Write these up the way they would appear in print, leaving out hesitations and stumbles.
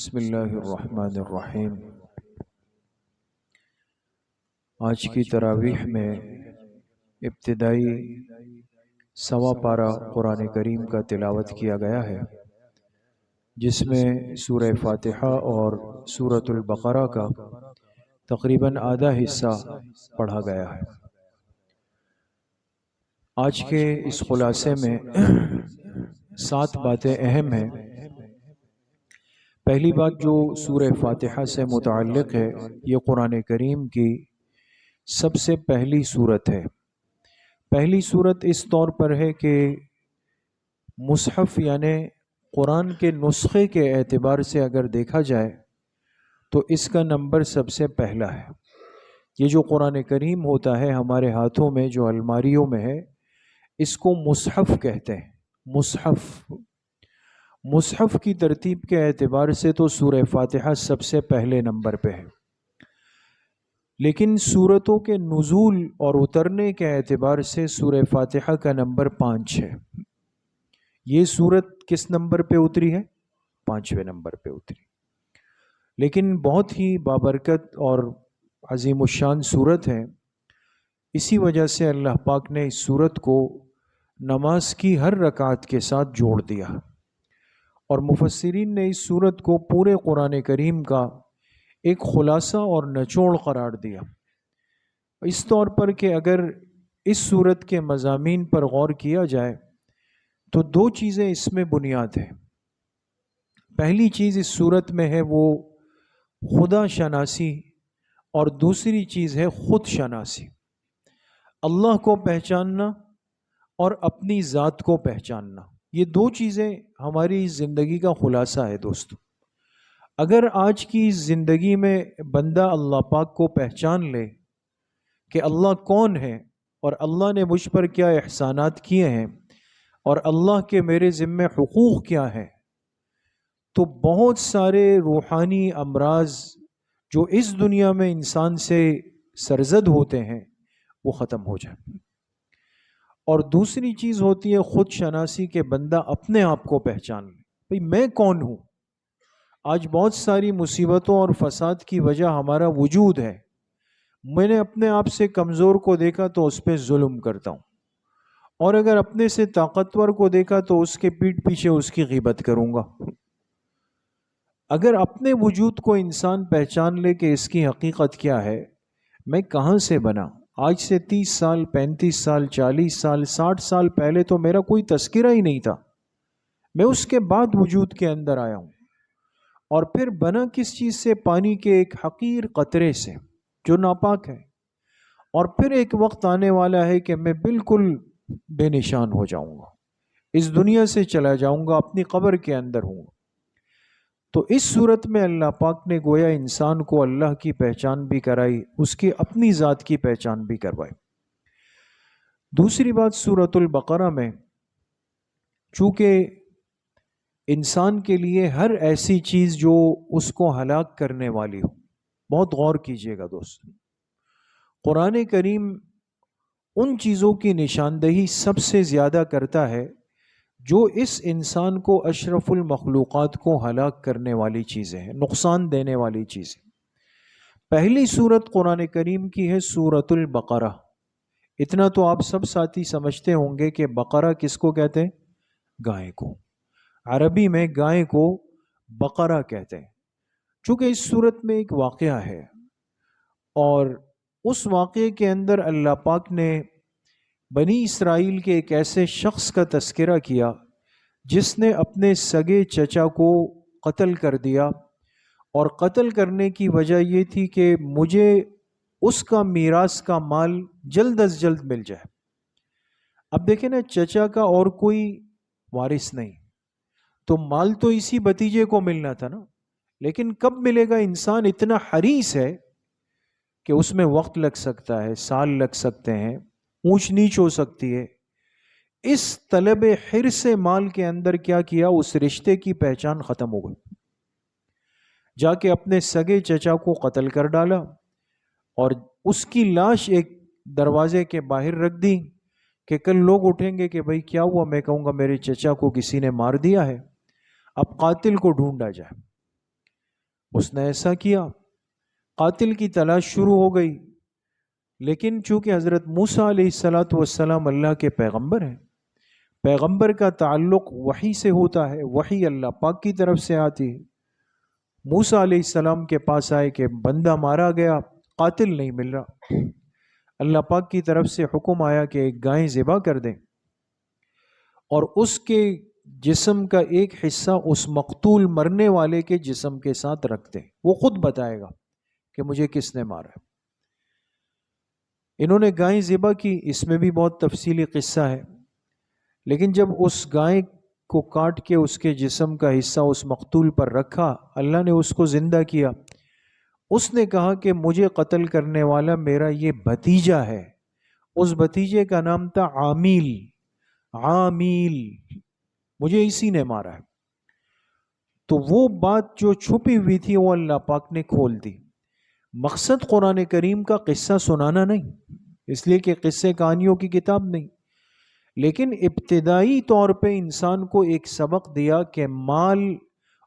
بسم اللہ الرحمن الرحیم۔ آج کی تراویح میں ابتدائی سوا پارہ قرآن کریم کا تلاوت کیا گیا ہے، جس میں سورہ فاتحہ اور سورۃ البقرہ کا تقریباً آدھا حصہ پڑھا گیا ہے۔ آج کے اس خلاصے میں 7 باتیں اہم ہیں۔ پہلی بات جو سورہ فاتحہ سے متعلق ہے، یہ قرآن کریم کی سب سے پہلی سورت ہے۔ پہلی سورت اس طور پر ہے کہ مصحف یعنی قرآن کے نسخے کے اعتبار سے اگر دیکھا جائے تو اس کا نمبر سب سے پہلا ہے۔ یہ جو قرآن کریم ہوتا ہے ہمارے ہاتھوں میں، جو الماریوں میں ہے، اس کو مصحف کہتے ہیں۔ مصحف کی ترتیب کے اعتبار سے تو سورہ فاتحہ سب سے پہلے نمبر پہ ہے، لیکن سورتوں کے نزول اور اترنے کے اعتبار سے سورہ فاتحہ کا نمبر 5 ہے۔ یہ سورت کس نمبر پہ اتری ہے؟ 5ویں نمبر پہ اتری، لیکن بہت ہی بابرکت اور عظیم الشان سورت ہے۔ اسی وجہ سے اللہ پاک نے اس سورت کو نماز کی ہر رکعت کے ساتھ جوڑ دیا، اور مفسرین نے اس سورت کو پورے قرآن کریم کا ایک خلاصہ اور نچوڑ قرار دیا، اس طور پر کہ اگر اس سورت کے مضامین پر غور کیا جائے تو 2 چیزیں اس میں بنیاد ہیں۔ پہلی چیز اس سورت میں ہے وہ خدا شناسی، اور دوسری چیز ہے خود شناسی، اللہ کو پہچاننا اور اپنی ذات کو پہچاننا۔ یہ 2 چیزیں ہماری زندگی کا خلاصہ ہے دوستو۔ اگر آج کی زندگی میں بندہ اللہ پاک کو پہچان لے کہ اللہ کون ہے، اور اللہ نے مجھ پر کیا احسانات کیے ہیں، اور اللہ کے میرے ذمہ حقوق کیا ہیں، تو بہت سارے روحانی امراض جو اس دنیا میں انسان سے سرزد ہوتے ہیں وہ ختم ہو جائیں۔ اور دوسری چیز ہوتی ہے خود شناسی، کہ بندہ اپنے آپ کو پہچان لے، بھئی میں کون ہوں۔ آج بہت ساری مصیبتوں اور فساد کی وجہ ہمارا وجود ہے۔ میں نے اپنے آپ سے کمزور کو دیکھا تو اس پہ ظلم کرتا ہوں، اور اگر اپنے سے طاقتور کو دیکھا تو اس کے پیٹھ پیچھے اس کی غیبت کروں گا۔ اگر اپنے وجود کو انسان پہچان لے کہ اس کی حقیقت کیا ہے، میں کہاں سے بنا، آج سے 30 سال 35 سال 40 سال 60 سال پہلے تو میرا کوئی تذکرہ ہی نہیں تھا، میں اس کے بعد وجود کے اندر آیا ہوں، اور پھر بنا کس چیز سے؟ پانی کے ایک حقیر قطرے سے جو ناپاک ہے، اور پھر ایک وقت آنے والا ہے کہ میں بالکل بے نشان ہو جاؤں گا، اس دنیا سے چلا جاؤں گا، اپنی قبر کے اندر ہوں گا۔ تو اس صورت میں اللہ پاک نے گویا انسان کو اللہ کی پہچان بھی کرائی، اس کی اپنی ذات کی پہچان بھی کروائی۔ دوسری بات، سورۃ البقرہ میں چونکہ انسان کے لیے ہر ایسی چیز جو اس کو ہلاک کرنے والی ہو، بہت غور کیجئے گا دوست، قرآن کریم ان چیزوں کی نشاندہی سب سے زیادہ کرتا ہے جو اس انسان کو، اشرف المخلوقات کو ہلاک کرنے والی چیزیں ہیں، نقصان دینے والی چیزیں۔ پہلی سورت قرآن کریم کی ہے سورۃ البقرہ۔ اتنا تو آپ سب ساتھی سمجھتے ہوں گے کہ بقرہ کس کو کہتے ہیں؟ گائے کو۔ عربی میں گائے کو بقرہ کہتے ہیں۔ چونکہ اس سورت میں ایک واقعہ ہے، اور اس واقعے کے اندر اللہ پاک نے بنی اسرائیل کے ایک ایسے شخص کا تذکرہ کیا جس نے اپنے سگے چچا کو قتل کر دیا، اور قتل کرنے کی وجہ یہ تھی کہ مجھے اس کا میراث کا مال جلد از جلد مل جائے۔ اب دیکھیں نا، چچا کا اور کوئی وارث نہیں، تو مال تو اسی بھتیجے کو ملنا تھا نا، لیکن کب ملے گا؟ انسان اتنا حریص ہے کہ اس میں وقت لگ سکتا ہے، سال لگ سکتے ہیں، اونچ نیچ ہو سکتی ہے۔ اس طلب حرص مال کے اندر کیا کیا؟ اس رشتے کی پہچان ختم ہو گئی، جا کے اپنے سگے چچا کو قتل کر ڈالا، اور اس کی لاش ایک دروازے کے باہر رکھ دی کہ کل لوگ اٹھیں گے کہ بھئی کیا ہوا، میں کہوں گا میرے چچا کو کسی نے مار دیا ہے، اب قاتل کو ڈھونڈا جائے۔ اس نے ایسا کیا، قاتل کی تلاش شروع ہو گئی، لیکن چونکہ حضرت موسیٰ علیہ الصلاۃ والسلام اللہ کے پیغمبر ہیں، پیغمبر کا تعلق وحی سے ہوتا ہے، وحی اللہ پاک کی طرف سے آتی ہے۔ موسیٰ علیہ السلام کے پاس آئے کہ بندہ مارا گیا، قاتل نہیں مل رہا، اللہ پاک کی طرف سے حکم آیا کہ ایک گائے ذبح کر دیں اور اس کے جسم کا ایک حصہ اس مقتول مرنے والے کے جسم کے ساتھ رکھ دیں، وہ خود بتائے گا کہ مجھے کس نے مارا۔ انہوں نے گائے ذبح کی، اس میں بھی بہت تفصیلی قصہ ہے، لیکن جب اس گائے کو کاٹ کے اس کے جسم کا حصہ اس مقتول پر رکھا، اللہ نے اس کو زندہ کیا۔ اس نے کہا کہ مجھے قتل کرنے والا میرا یہ بھتیجا ہے، اس بھتیجے کا نام تھا عامیل، عامیل، مجھے اسی نے مارا ہے۔ تو وہ بات جو چھپی ہوئی تھی وہ اللہ پاک نے کھول دی۔ مقصد قرآن کریم کا قصہ سنانا نہیں، اس لیے کہ قصے کہانیوں کی کتاب نہیں، لیکن ابتدائی طور پہ انسان کو ایک سبق دیا کہ مال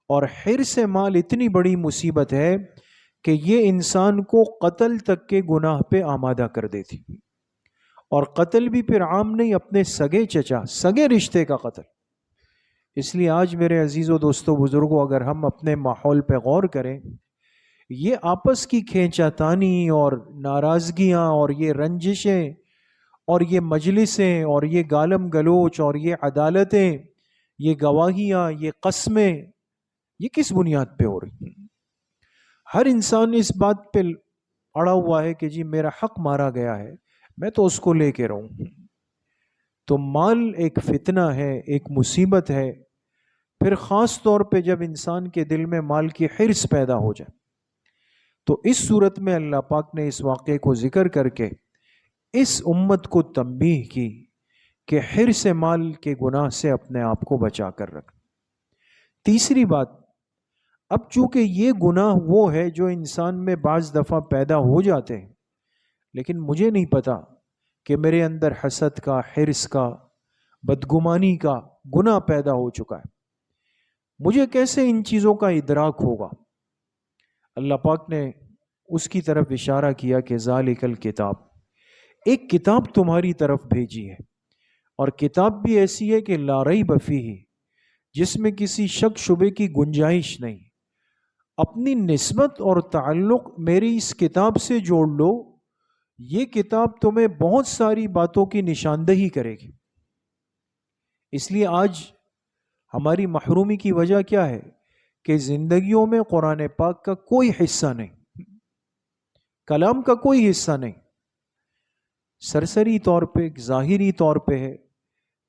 اور حرص مال اتنی بڑی مصیبت ہے کہ یہ انسان کو قتل تک کے گناہ پہ آمادہ کر دیتی، اور قتل بھی پھر عام نہیں، اپنے سگے چچا، سگے رشتے کا قتل۔ اس لیے آج میرے عزیز و دوستو بزرگوں، اگر ہم اپنے ماحول پہ غور کریں، یہ آپس کی کھینچا تانی اور ناراضگیاں اور یہ رنجشیں اور یہ مجلسیں اور یہ گالم گلوچ اور یہ عدالتیں، یہ گواہیاں، یہ قسمیں، یہ کس بنیاد پہ ہو رہی ہیں؟ ہر انسان اس بات پہ اڑا ہوا ہے کہ جی میرا حق مارا گیا ہے، میں تو اس کو لے کے رہوں۔ تو مال ایک فتنہ ہے، ایک مصیبت ہے، پھر خاص طور پہ جب انسان کے دل میں مال کی حرص پیدا ہو جائے۔ تو اس صورت میں اللہ پاک نے اس واقعے کو ذکر کر کے اس امت کو تنبیہ کی کہ حرص مال کے گناہ سے اپنے آپ کو بچا کر رکھ۔ تیسری بات، اب چونکہ یہ گناہ وہ ہے جو انسان میں بعض دفعہ پیدا ہو جاتے ہیں، لیکن مجھے نہیں پتا کہ میرے اندر حسد کا، حرص کا، بدگمانی کا گناہ پیدا ہو چکا ہے، مجھے کیسے ان چیزوں کا ادراک ہوگا؟ اللہ پاک نے اس کی طرف اشارہ کیا کہ ذالک الکتاب، ایک کتاب تمہاری طرف بھیجی ہے، اور کتاب بھی ایسی ہے کہ لا ریب فیہ، جس میں کسی شک شبے کی گنجائش نہیں۔ اپنی نسبت اور تعلق میری اس کتاب سے جوڑ لو، یہ کتاب تمہیں بہت ساری باتوں کی نشاندہی کرے گی۔ اس لیے آج ہماری محرومی کی وجہ کیا ہے کہ زندگیوں میں قرآن پاک کا کوئی حصہ نہیں، کلام کا کوئی حصہ نہیں، سرسری طور پہ، ظاہری طور پہ ہے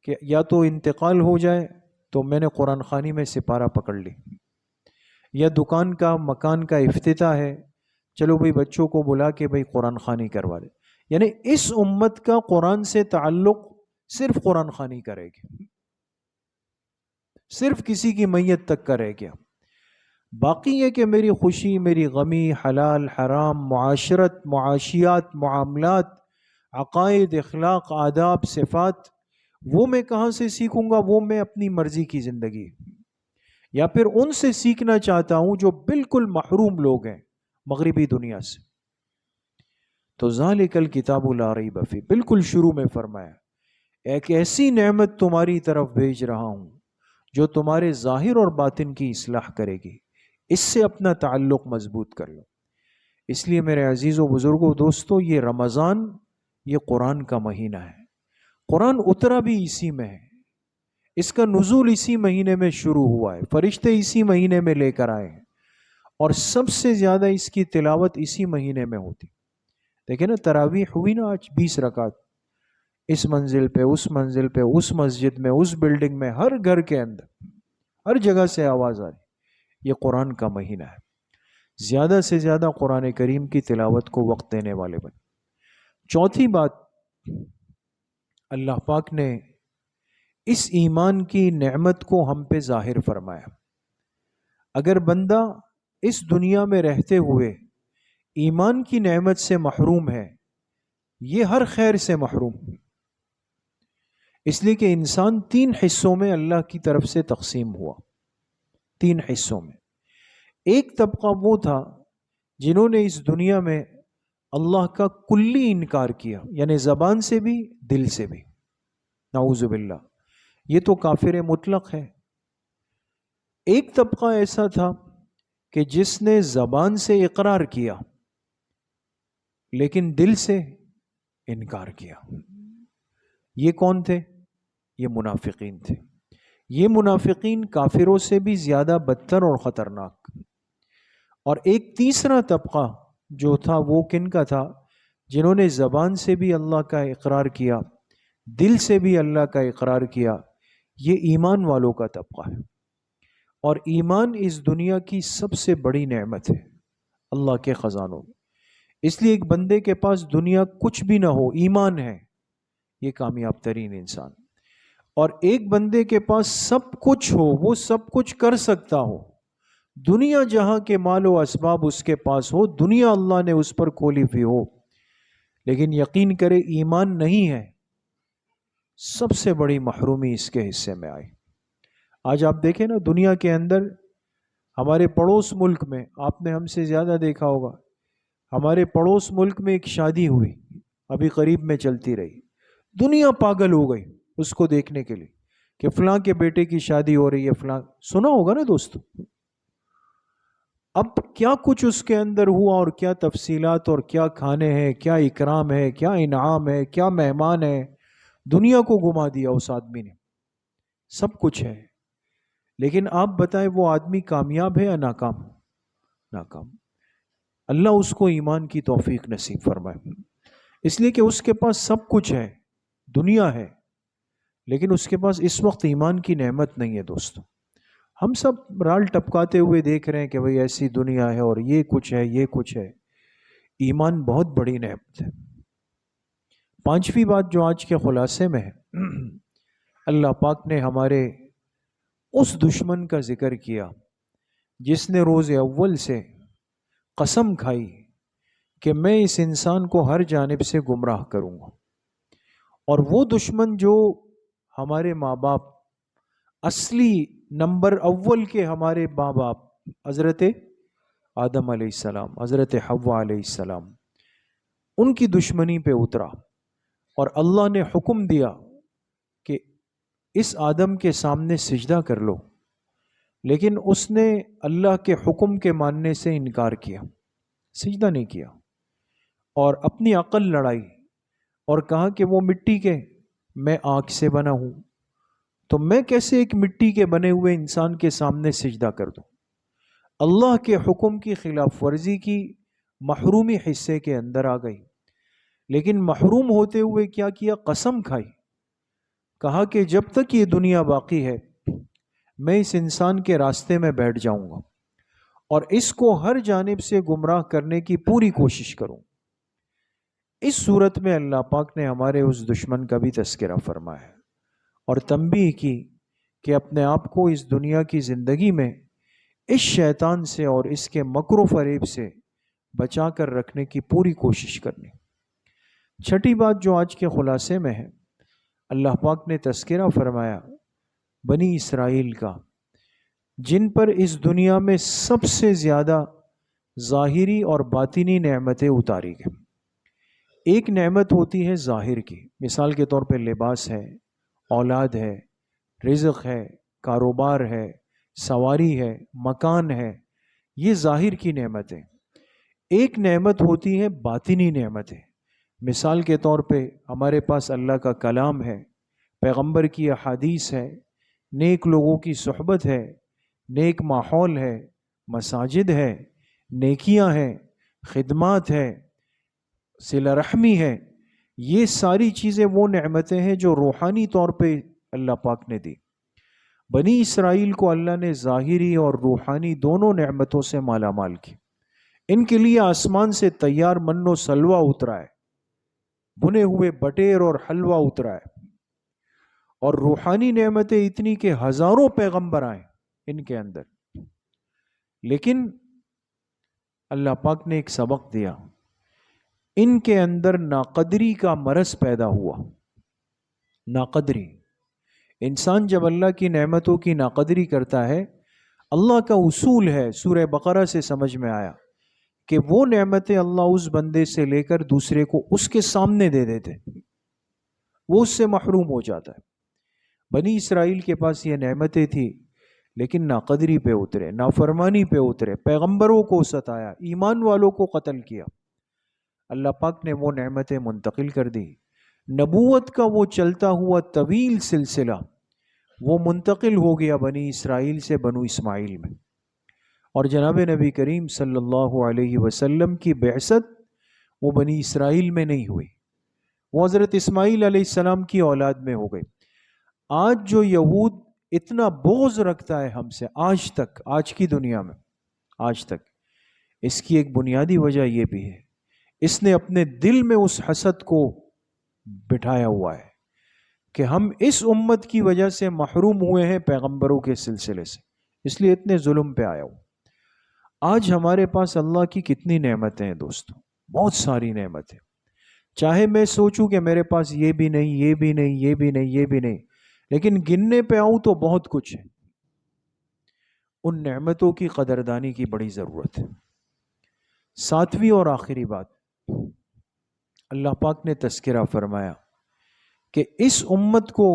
کہ یا تو انتقال ہو جائے تو میں نے قرآن خوانی میں سپارہ پکڑ لی، یا دکان کا مکان کا افتتاح ہے، چلو بھئی بچوں کو بلا کے بھئی قرآن خوانی کروا دے۔ یعنی اس امت کا قرآن سے تعلق صرف قرآن خوانی کرے گی، صرف کسی کی میت تک کا رہ گیا۔ باقی یہ کہ میری خوشی، میری غمی، حلال حرام، معاشرت، معاشیات، معاملات، عقائد، اخلاق، آداب، صفات، وہ میں کہاں سے سیکھوں گا؟ وہ میں اپنی مرضی کی زندگی، یا پھر ان سے سیکھنا چاہتا ہوں جو بالکل محروم لوگ ہیں مغربی دنیا سے۔ تو ذالک الکتاب لا ریب فیہ، بالکل شروع میں فرمایا ایک ایسی نعمت تمہاری طرف بھیج رہا ہوں جو تمہارے ظاہر اور باطن کی اصلاح کرے گی، اس سے اپنا تعلق مضبوط کر لو۔ اس لیے میرے عزیزوں، بزرگوں، دوستوں، یہ رمضان یہ قرآن کا مہینہ ہے، قرآن اترا بھی اسی میں ہے، اس کا نزول اسی مہینے میں شروع ہوا ہے، فرشتے اسی مہینے میں لے کر آئے ہیں، اور سب سے زیادہ اس کی تلاوت اسی مہینے میں ہوتی۔ دیکھیں نا، تراویح ہوئی نا آج 20 رکعت، اس منزل پہ، اس منزل پہ، اس مسجد میں، اس بلڈنگ میں، ہر گھر کے اندر، ہر جگہ سے آواز آ رہی۔ یہ قرآن کا مہینہ ہے، زیادہ سے زیادہ قرآن کریم کی تلاوت کو وقت دینے والے بنے۔ چوتھی بات، اللہ پاک نے اس ایمان کی نعمت کو ہم پہ ظاہر فرمایا۔ اگر بندہ اس دنیا میں رہتے ہوئے ایمان کی نعمت سے محروم ہے، یہ ہر خیر سے محروم، اس لیے کہ انسان 3 حصوں میں اللہ کی طرف سے تقسیم ہوا، 3 حصوں میں۔ ایک طبقہ وہ تھا جنہوں نے اس دنیا میں اللہ کا کلی انکار کیا، یعنی زبان سے بھی دل سے بھی، نعوذ باللہ، یہ تو کافر مطلق ہے۔ ایک طبقہ ایسا تھا کہ جس نے زبان سے اقرار کیا لیکن دل سے انکار کیا۔ یہ کون تھے؟ یہ منافقین تھے۔ یہ منافقین کافروں سے بھی زیادہ بدتر اور خطرناک۔ اور ایک تیسرا طبقہ جو تھا وہ کن کا تھا؟ جنہوں نے زبان سے بھی اللہ کا اقرار کیا، دل سے بھی اللہ کا اقرار کیا۔ یہ ایمان والوں کا طبقہ ہے، اور ایمان اس دنیا کی سب سے بڑی نعمت ہے اللہ کے خزانوں میں۔ اس لیے ایک بندے کے پاس دنیا کچھ بھی نہ ہو، ایمان ہے، یہ کامیاب ترین انسان۔ اور ایک بندے کے پاس سب کچھ ہو، وہ سب کچھ کر سکتا ہو، دنیا جہاں کے مال و اسباب اس کے پاس ہو، دنیا اللہ نے اس پر کھولی ہوئی ہو، لیکن یقین کرے ایمان نہیں ہے، سب سے بڑی محرومی اس کے حصے میں آئی۔ آج آپ دیکھیں نا دنیا کے اندر، ہمارے پڑوس ملک میں، آپ نے ہم سے زیادہ دیکھا ہوگا، ہمارے پڑوس ملک میں ایک شادی ہوئی، ابھی قریب میں چلتی رہی، دنیا پاگل ہو گئی اس کو دیکھنے کے لیے کہ فلاں کے بیٹے کی شادی ہو رہی ہے، فلاں، سنا ہوگا نا دوستو۔ اب کیا کچھ اس کے اندر ہوا، اور کیا تفصیلات، اور کیا کھانے ہیں، کیا اکرام ہے، کیا انعام ہے، کیا مہمان ہے، دنیا کو گھما دیا اس آدمی نے، سب کچھ ہے۔ لیکن آپ بتائیں وہ آدمی کامیاب ہے یا ناکام؟ ناکام۔ اللہ اس کو ایمان کی توفیق نصیب فرمائے، اس لیے کہ اس کے پاس سب کچھ ہے، دنیا ہے، لیکن اس کے پاس اس وقت ایمان کی نعمت نہیں ہے دوستو۔ ہم سب رال ٹپکاتے ہوئے دیکھ رہے ہیں کہ بھئی ایسی دنیا ہے اور یہ کچھ ہے، یہ کچھ ہے۔ ایمان بہت بڑی نعمت ہے۔ پانچویں بات جو آج کے خلاصے میں ہے، اللہ پاک نے ہمارے اس دشمن کا ذکر کیا جس نے روز اول سے قسم کھائی کہ میں اس انسان کو ہر جانب سے گمراہ کروں گا۔ اور وہ دشمن جو ہمارے ماں باپ، اصلی نمبر اول کے ہمارے ماں باپ، حضرت آدم علیہ السلام، حضرت حوا علیہ السلام، ان کی دشمنی پہ اترا، اور اللہ نے حکم دیا کہ اس آدم کے سامنے سجدہ کر لو، لیکن اس نے اللہ کے حکم کے ماننے سے انکار کیا، سجدہ نہیں کیا، اور اپنی عقل لڑائی اور کہا کہ وہ مٹی کے، میں آگ سے بنا ہوں، تو میں کیسے ایک مٹی کے بنے ہوئے انسان کے سامنے سجدہ کر دوں؟ اللہ کے حکم کی خلاف ورزی کی، محرومی حصے کے اندر آ گئی۔ لیکن محروم ہوتے ہوئے کیا کیا؟ قسم کھائی، کہا کہ جب تک یہ دنیا باقی ہے میں اس انسان کے راستے میں بیٹھ جاؤں گا اور اس کو ہر جانب سے گمراہ کرنے کی پوری کوشش کروں۔ اس صورت میں اللہ پاک نے ہمارے اس دشمن کا بھی تذکرہ فرمایا ہے اور تنبیہ کی کہ اپنے آپ کو اس دنیا کی زندگی میں اس شیطان سے اور اس کے مکر و فریب سے بچا کر رکھنے کی پوری کوشش کرنی۔ چھٹی بات جو آج کے خلاصے میں ہے، اللہ پاک نے تذکرہ فرمایا بنی اسرائیل کا، جن پر اس دنیا میں سب سے زیادہ ظاہری اور باطنی نعمتیں اتاری گئیں۔ ایک نعمت ہوتی ہے ظاہر کی، مثال کے طور پہ لباس ہے، اولاد ہے، رزق ہے، کاروبار ہے، سواری ہے، مکان ہے، یہ ظاہر کی نعمتیں۔ ایک نعمت ہوتی ہے باطنی نعمتیں، مثال کے طور پہ ہمارے پاس اللہ کا کلام ہے، پیغمبر کی احادیث ہے، نیک لوگوں کی صحبت ہے، نیک ماحول ہے، مساجد ہے، نیکیاں ہیں، خدمات ہے، صلہ رحمی ہے۔ یہ ساری چیزیں وہ نعمتیں ہیں جو روحانی طور پہ اللہ پاک نے دی۔ بنی اسرائیل کو اللہ نے ظاہری اور روحانی دونوں نعمتوں سے مالا مال کی۔ ان کے لیے آسمان سے تیار من و سلوہ اترا ہے، بنے ہوئے بٹیر اور حلوہ اترا ہے، اور روحانی نعمتیں اتنی کہ ہزاروں پیغمبر آئے ان کے اندر۔ لیکن اللہ پاک نے ایک سبق دیا، ان کے اندر ناقدری کا مرض پیدا ہوا۔ ناقدری، انسان جب اللہ کی نعمتوں کی ناقدری کرتا ہے، اللہ کا اصول ہے، سورہ بقرہ سے سمجھ میں آیا کہ وہ نعمتیں اللہ اس بندے سے لے کر دوسرے کو اس کے سامنے دے دیتے، وہ اس سے محروم ہو جاتا ہے۔ بنی اسرائیل کے پاس یہ نعمتیں تھیں، لیکن ناقدری پہ اترے، نافرمانی پہ اترے، پیغمبروں کو ستایا، ایمان والوں کو قتل کیا۔ اللہ پاک نے وہ نعمتیں منتقل کر دی، نبوت کا وہ چلتا ہوا طویل سلسلہ وہ منتقل ہو گیا بنی اسرائیل سے بنو اسماعیل میں، اور جناب نبی کریم صلی اللہ علیہ وسلم کی بعثت وہ بنی اسرائیل میں نہیں ہوئی، وہ حضرت اسماعیل علیہ السلام کی اولاد میں ہو گئی۔ آج جو یہود اتنا بغض رکھتا ہے ہم سے، آج تک، آج کی دنیا میں، آج تک، اس کی ایک بنیادی وجہ یہ بھی ہے، اس نے اپنے دل میں اس حسد کو بٹھایا ہوا ہے کہ ہم اس امت کی وجہ سے محروم ہوئے ہیں پیغمبروں کے سلسلے سے، اس لیے اتنے ظلم پہ آیا ہوں۔ آج ہمارے پاس اللہ کی کتنی نعمتیں ہیں دوستو، بہت ساری نعمتیں، چاہے میں سوچوں کہ میرے پاس یہ بھی نہیں، یہ بھی نہیں، یہ بھی نہیں، یہ بھی نہیں، لیکن گننے پہ آؤں تو بہت کچھ ہے۔ ان نعمتوں کی قدردانی کی بڑی ضرورت ہے۔ ساتویں اور آخری بات، اللہ پاک نے تذکرہ فرمایا کہ اس امت کو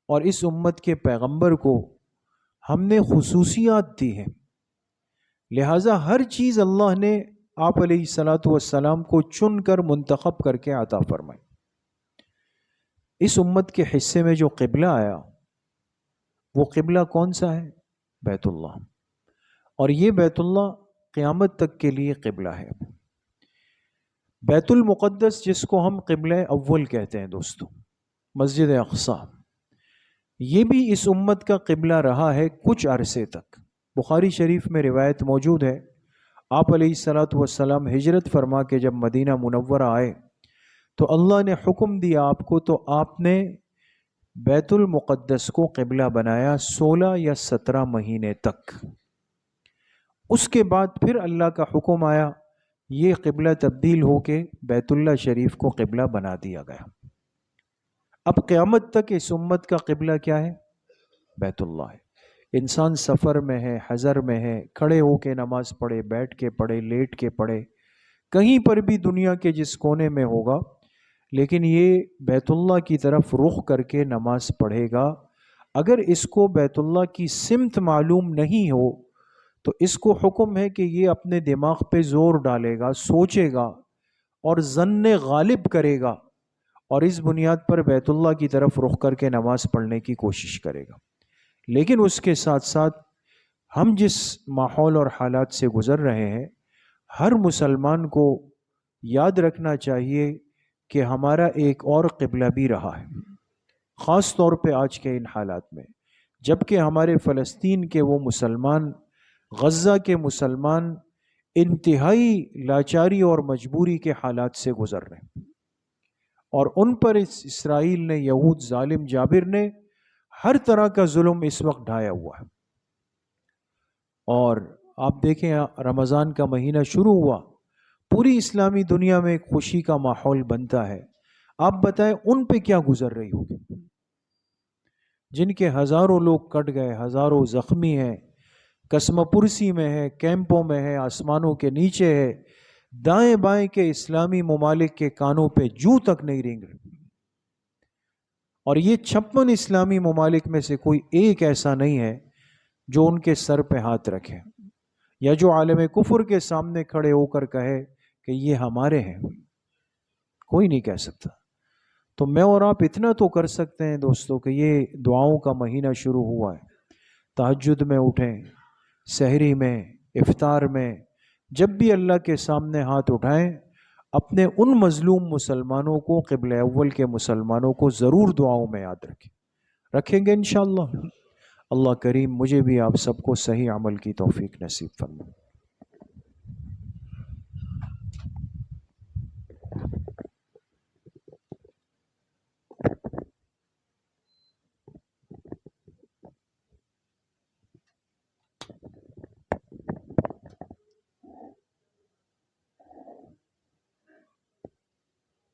اور اس امت کے پیغمبر کو ہم نے خصوصیات دی ہیں، لہٰذا ہر چیز اللہ نے آپ علیہ الصلاۃ والسلام کو چن کر منتخب کر کے عطا فرمائی۔ اس امت کے حصے میں جو قبلہ آیا وہ قبلہ کون سا ہے؟ بیت اللہ، اور یہ بیت اللہ قیامت تک کے لیے قبلہ ہے۔ بیت المقدس جس کو ہم قبلہ اول کہتے ہیں دوستو، مسجد اقصی، یہ بھی اس امت کا قبلہ رہا ہے کچھ عرصے تک۔ بخاری شریف میں روایت موجود ہے، آپ علیہ الصلاۃ والسلام ہجرت فرما کے جب مدینہ منورہ آئے تو اللہ نے حکم دیا آپ کو، تو آپ نے بیت المقدس کو قبلہ بنایا 16 یا 17 مہینے تک۔ اس کے بعد پھر اللہ کا حکم آیا، یہ قبلہ تبدیل ہو کے بیت اللہ شریف کو قبلہ بنا دیا گیا۔ اب قیامت تک اس امت کا قبلہ کیا ہے؟ بیت اللہ ہے۔ انسان سفر میں ہے، حضر میں ہے، کھڑے ہو کے نماز پڑھے، بیٹھ کے پڑھے، لیٹ کے پڑھے، کہیں پر بھی دنیا کے جس کونے میں ہوگا، لیکن یہ بیت اللہ کی طرف رخ کر کے نماز پڑھے گا۔ اگر اس کو بیت اللہ کی سمت معلوم نہیں ہو تو اس کو حکم ہے کہ یہ اپنے دماغ پہ زور ڈالے گا، سوچے گا اور ظن غالب کرے گا، اور اس بنیاد پر بیت اللہ کی طرف رخ کر کے نماز پڑھنے کی کوشش کرے گا۔ لیکن اس کے ساتھ ساتھ ہم جس ماحول اور حالات سے گزر رہے ہیں، ہر مسلمان کو یاد رکھنا چاہیے کہ ہمارا ایک اور قبلہ بھی رہا ہے، خاص طور پہ آج کے ان حالات میں، جبکہ ہمارے فلسطین کے وہ مسلمان، غزہ کے مسلمان انتہائی لاچاری اور مجبوری کے حالات سے گزر رہے ہیں، اور ان پر اسرائیل نے، یہود ظالم جابر نے ہر طرح کا ظلم اس وقت ڈھایا ہوا ہے۔ اور آپ دیکھیں رمضان کا مہینہ شروع ہوا، پوری اسلامی دنیا میں ایک خوشی کا ماحول بنتا ہے، آپ بتائیں ان پہ کیا گزر رہی ہوگی، جن کے ہزاروں لوگ کٹ گئے، ہزاروں زخمی ہیں، قسم پرسی میں ہے، کیمپوں میں ہے، آسمانوں کے نیچے ہے، دائیں بائیں کے اسلامی ممالک کے کانوں پہ جوں تک نہیں رینگ رہی، اور یہ 56 اسلامی ممالک میں سے کوئی ایک ایسا نہیں ہے جو ان کے سر پہ ہاتھ رکھے یا جو عالم کفر کے سامنے کھڑے ہو کر کہے کہ یہ ہمارے ہیں، کوئی نہیں کہہ سکتا۔ تو میں اور آپ اتنا تو کر سکتے ہیں دوستو کہ یہ دعاؤں کا مہینہ شروع ہوا ہے، تہجد میں اٹھیں، سحری میں، افطار میں، جب بھی اللہ کے سامنے ہاتھ اٹھائیں، اپنے ان مظلوم مسلمانوں کو، قبلہ اول کے مسلمانوں کو ضرور دعاؤں میں یاد رکھیں گے انشاءاللہ۔ اللہ کریم مجھے بھی آپ سب کو صحیح عمل کی توفیق نصیب فرمائے۔